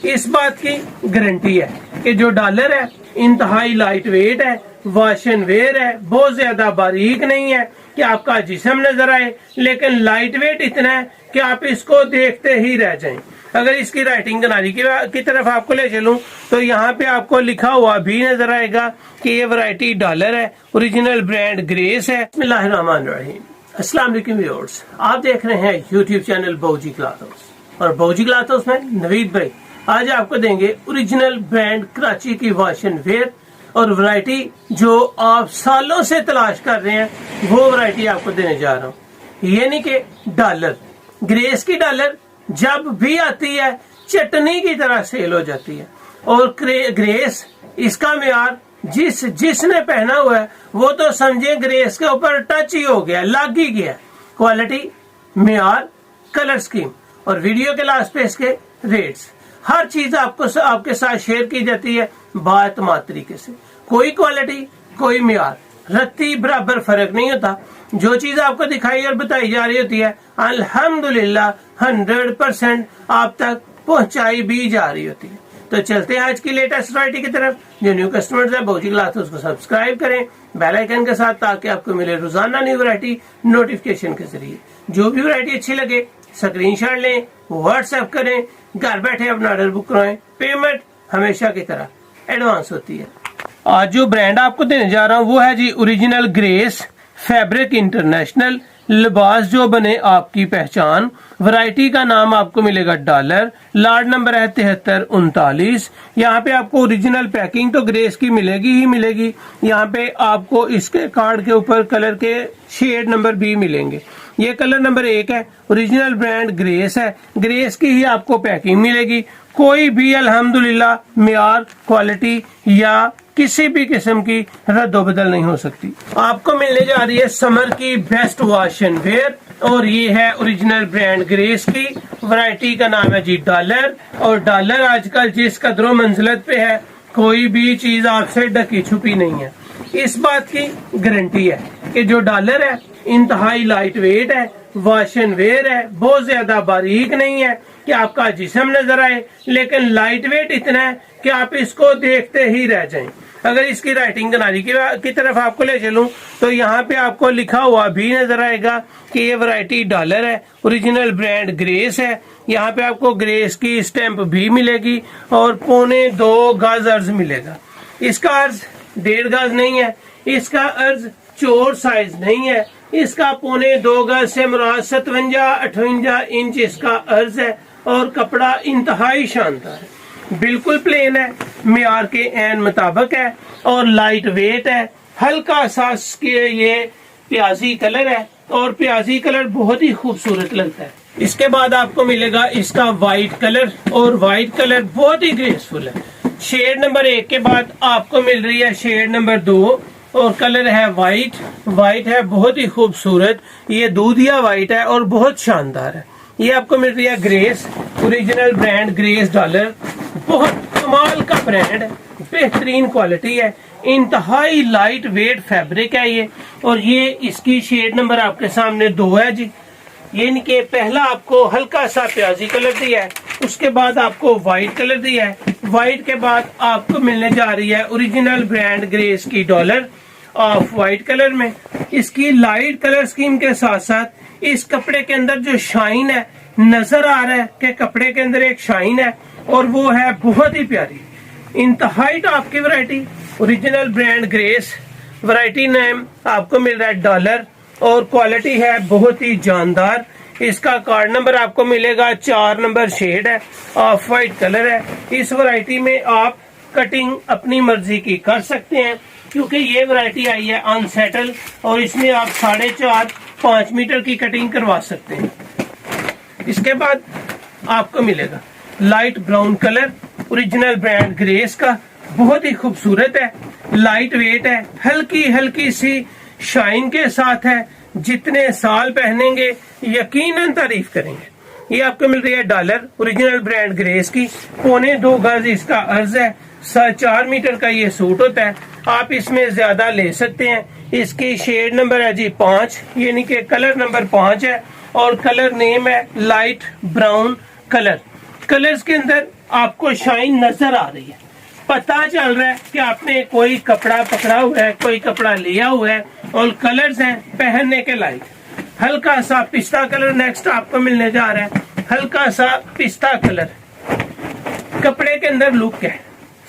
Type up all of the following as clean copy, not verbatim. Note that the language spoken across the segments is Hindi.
इस बात की गारंटी है कि जो डॉलर है इंतहाई लाइट वेट है, वॉश एंड वेयर है, बहुत ज्यादा बारीक नहीं है कि आपका जिस्म नजर आए, लेकिन लाइट वेट इतना है कि आप इसको देखते ही रह जाएं। अगर इसकी राइटिंग किनारी की तरफ आपको ले चलूं तो यहाँ पे आपको लिखा हुआ भी नजर आएगा कि ये वैरायटी डॉलर है, ओरिजिनल ब्रांड ग्रेस है। बिस्मिल्लाहिर्रहमानिर्रहीम। अस्सलाम वालेकुम व्यूअर्स, आप देख रहे हैं यूट्यूब चैनल बौजी क्लॉथ हाउस और बौजी क्लॉथ हाउस में नवीद भाई आज आपको देंगे ओरिजिनल ब्रांड कराची की वॉश एंड वेयर और वैरायटी जो आप सालों से तलाश कर रहे हैं वो वैरायटी आपको देने जा रहा हूँ। यानी कि डॉलर ग्रेस की डॉलर जब भी आती है चटनी की तरह सेल हो जाती है और ग्रेस इसका म्यार जिसने पहना हुआ है वो तो समझे ग्रेस के ऊपर टच ही हो गया, लग ही गया। क्वालिटी, म्यार, कलर स्कीम और वीडियो के लास्ट पे इसके रेट्स, हर चीज आपको आपके साथ शेयर की जाती है बाएतमाद तरीके से। कोई क्वालिटी कोई म्यार रत्ती बराबर फर्क नहीं होता। जो चीज आपको दिखाई और बताई जा रही होती है अल्हम्दुलिल्लाह 100% आप तक पहुंचाई भी जा रही होती है। तो चलते हैं आज की लेटेस्ट वैरायटी की तरफ। जो न्यू कस्टमर्स है बौजी क्लॉथ उसको सब्सक्राइब करें बेल आइकन के साथ, ताकि आपको मिले रोजाना न्यू वैरायटी नोटिफिकेशन के जरिए। जो भी वैरायटी अच्छी लगे स्क्रीनशॉट लें, व्हाट्सएप करें, घर बैठे अपना ऑर्डर बुक कराएं। पेमेंट हमेशा की तरह एडवांस होती है। आज जो ब्रांड आपको देने जा रहा हूँ वो है जी ओरिजिनल ग्रेस फैब्रिक इंटरनेशनल। लिबास जो बने आपकी पहचान। वैरायटी का नाम आपको मिलेगा डॉलर। लार्ड नंबर है 7339। यहाँ पे आपको ओरिजिनल पैकिंग तो ग्रेस की मिलेगी ही मिलेगी। यहाँ पे आपको इसके कार्ड के ऊपर कलर के शेड नंबर भी मिलेंगे। ये कलर नंबर 1 है, ओरिजिनल ब्रांड ग्रेस है। ग्रेस की ही आपको पैकिंग मिलेगी। कोई भी अल्हम्दुलिल्लाह म्यार, क्वालिटी या किसी भी किस्म की रद्दोबदल नहीं हो सकती। आपको मिलने जा रही है समर की बेस्ट वॉश एंड वेयर और ये है ओरिजिनल ब्रांड ग्रेस की। वैरायटी का नाम है जी डॉलर और डॉलर आजकल जिस कदरों मंजिलत पे है कोई भी चीज आपसे ढकी छुपी नहीं है। इस बात की गारंटी है कि जो डॉलर है इंतहाई लाइट वेट है, वॉश एंड वेयर है, बहुत ज्यादा बारीक नहीं है कि आपका जिस्म नजर आए, लेकिन लाइट वेट इतना है कि आप इसको देखते ही रह जाएं। अगर इसकी राइटिंग किनारी की तरफ आपको ले चलूं तो यहाँ पे आपको लिखा हुआ भी नजर आएगा कि ये वैरायटी डॉलर है, ओरिजिनल ब्रांड ग्रेस है। यहाँ पे आपको ग्रेस की स्टैंप भी मिलेगी और 1.25 गज अर्ज मिलेगा। इसका अर्ज 1.5 गज नहीं है, इसका अर्ज चौड़ साइज नहीं है, इसका 1.25 गज से मुराद 57-58 इंच इसका अर्ज है और कपड़ा इंतहाई शानदार है, बिल्कुल प्लेन है, म्यार के एन मुताबिक है और लाइट वेट है। हल्का सा ये प्याजी कलर है और प्याजी कलर बहुत ही खूबसूरत लगता है। इसके बाद आपको मिलेगा इसका वाइट कलर और वाइट कलर बहुत ही ग्रेसफुल है। शेड नंबर 1 के बाद आपको मिल रही है शेड नंबर 2 और कलर है वाइट। वाइट है बहुत ही खूबसूरत, ये दूधिया वाइट है और बहुत शानदार है। ये आपको मिल रही है grace, original brand grace dollar. बहुत कमाल का ब्रांड है, बेहतरीन क्वालिटी है, इंतहाई लाइट वेट फैब्रिक है ये। और ये इसकी शेड नंबर आपके सामने 2 है जी। यानी कि पहला आपको हल्का सा प्याजी कलर दिया है, उसके बाद आपको व्हाइट कलर दिया है, व्हाइट के बाद आपको मिलने जा रही है ओरिजिनल ब्रांड ग्रेस की डॉलर ऑफ व्हाइट कलर में। इसकी लाइट कलर स्कीम के साथ साथ इस कपड़े के अंदर जो शाइन है नजर आ रहा है कि कपड़े के अंदर एक शाइन है और वो है बहुत ही प्यारी, इंतहाई टॉप की variety original brand grace. Variety name आपको मिल रहा है डॉलर और क्वालिटी है बहुत ही जानदार। इसका कार्ड नंबर आपको मिलेगा 4 नंबर शेड है, ऑफ व्हाइट कलर है। इस वैरायटी में आप कटिंग अपनी मर्जी की कर सकते हैं क्योंकि ये वैरायटी आई है अनसेटल और इसमें आप 4.5-5 मीटर की कटिंग करवा सकते हैं। इसके बाद आपको मिलेगा light brown colour original brand grace का, बहुत ही खूबसूरत है, लाइट वेट है, हल्की हल्की सी शाइन के साथ है। जितने साल पहनेंगे यकीनन तारीफ करेंगे। ये आपको मिल रही है डॉलर ओरिजिनल ब्रांड ग्रेस की। 1.25 गज इसका अर्ज है, 4 मीटर का ये सूट होता है। आप इसमें ज्यादा ले सकते हैं। इसकी शेड नंबर है जी 5, यानी कि कलर नंबर 5 है और कलर नेम है लाइट ब्राउन कलर। कलर्स के अंदर आपको शाइन नजर आ रही है, पता चल रहा है कि आपने कोई कपड़ा पकड़ा हुआ है, कोई कपड़ा लिया हुआ है और कलर्स हैं पहनने के लायक। हल्का सा पिस्ता कलर नेक्स्ट आपको मिलने जा रहा है, हल्का सा पिस्ता कलर। कपड़े के अंदर लुक है,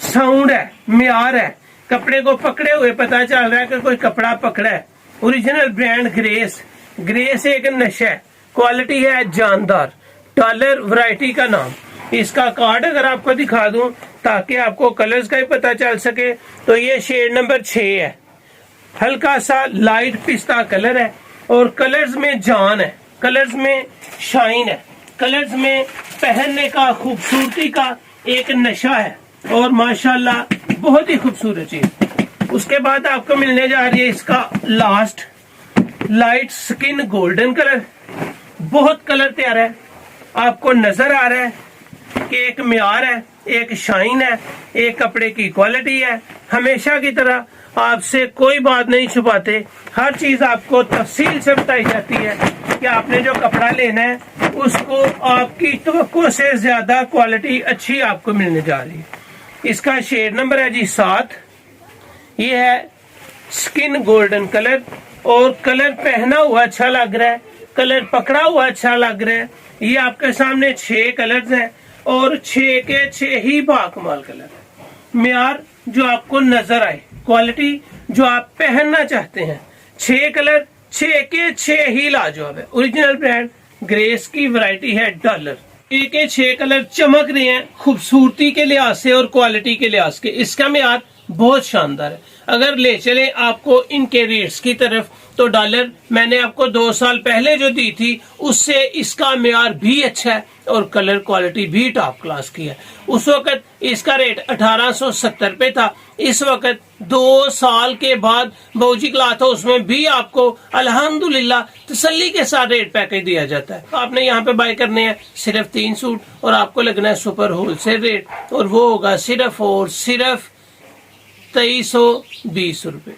साउंड है, म्यार है, कपड़े को पकड़े हुए पता चल रहा है कि कोई कपड़ा पकड़ा है। ओरिजिनल ब्रांड ग्रेस, ग्रेस एक नशा है, क्वालिटी है जानदार, डॉलर वैरायटी का नाम। इसका कार्ड अगर आपको दिखा दूं ताकि आपको कलर्स का ही पता चल सके, तो ये शेड नंबर 6 है, हल्का सा लाइट पिस्ता कलर है और कलर्स में जान है, कलर्स में शाइन है, कलर्स में पहनने का खूबसूरती का एक नशा है और माशाल्लाह बहुत ही खूबसूरत चीज। उसके बाद आपको मिलने जा रही है इसका last light skin golden colour. बहुत कलर प्यारा है, आपको नजर आ रहा है कि एक म्यार है, एक शाइन है, एक कपड़े की क्वालिटी है। हमेशा की तरह आपसे कोई बात नहीं छुपाते, हर चीज आपको तफसील से बताई जाती है कि आपने जो कपड़ा लेना है उसको आपकी तवक्को से ज्यादा क्वालिटी अच्छी आपको मिलने जा रही है। इसका शेड नंबर है जी 7। ये है स्किन गोल्डन कलर और कलर पहना हुआ अच्छा लग रहा है, कलर पकड़ा हुआ अच्छा लग रहा है। ये आपके सामने 6 कलर्स हैं और 6 के 6 ही बाकमाल कलर है। म्यार जो आपको नजर आए, क्वालिटी जो आप पहनना चाहते हैं, 6 कलर 6 के 6 ही लाजवाब है। ओरिजिनल ब्रांड ग्रेस की वैरायटी है डॉलर। 6 के 6 कलर चमक रहे हैं खूबसूरती के लिहाज से और क्वालिटी के लिहाज से। इसका म्यार बहुत शानदार है। अगर ले चले आपको इनके रेट्स की तरफ, तो डॉलर मैंने आपको 2 साल पहले जो दी थी उससे इसका म्यार भी अच्छा है और कलर क्वालिटी भी टॉप क्लास की है। उस वक्त इसका रेट 1870 पे था, इस वक्त 2 साल के बाद बाबूजी क्लॉथ हाउस में भी आपको अल्हम्दुलिल्लाह तसल्ली के साथ रेट पैकेज दिया जाता है। आपने यहाँ पे बाय करने हैं सिर्फ 3 सूट और आपको लगना है सुपर होलसेल रेट, और वो होगा सिर्फ और सिर्फ 2320 रुपए।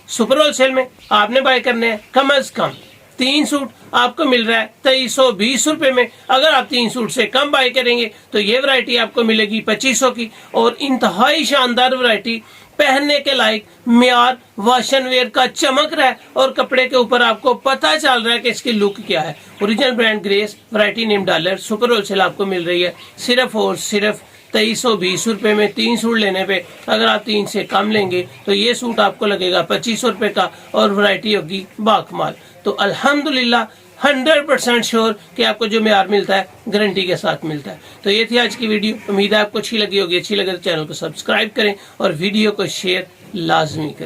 सुपर होलसेल में आपने बाय करने हैं कम अज कम 3 सूट, आपको मिल रहा है 2320 रुपए में। अगर आप 3 सूट से कम बाय करेंगे तो ये वैरायटी आपको मिलेगी 2500 की, और इंतहाई शानदार वैरायटी, पहनने के लायक, म्यार वाशन वेयर का चमक रहा है और कपड़े के ऊपर आपको पता चल रहा है कि इसकी लुक क्या है। Original brand grace, variety name dollar, super wholesale आपको मिल रही है सिर्फ और सिर्फ 2320 रुपए में। 3 सूट लेने पे अगर आप 3 से कम लेंगे तो ये सूट आपको लगेगा 2500 रुपए का और वैरायटी होगी बाकमाल। तो अल्हम्दुलिल्लाह 100% श्योर कि आपको जो म्यार मिलता है गारंटी के साथ मिलता है। तो ये थी आज की वीडियो, उम्मीद है आपको अच्छी लगी होगी। अच्छी लगे तो चैनल को सब्सक्राइब करें और वीडियो को शेयर लाजमी करें।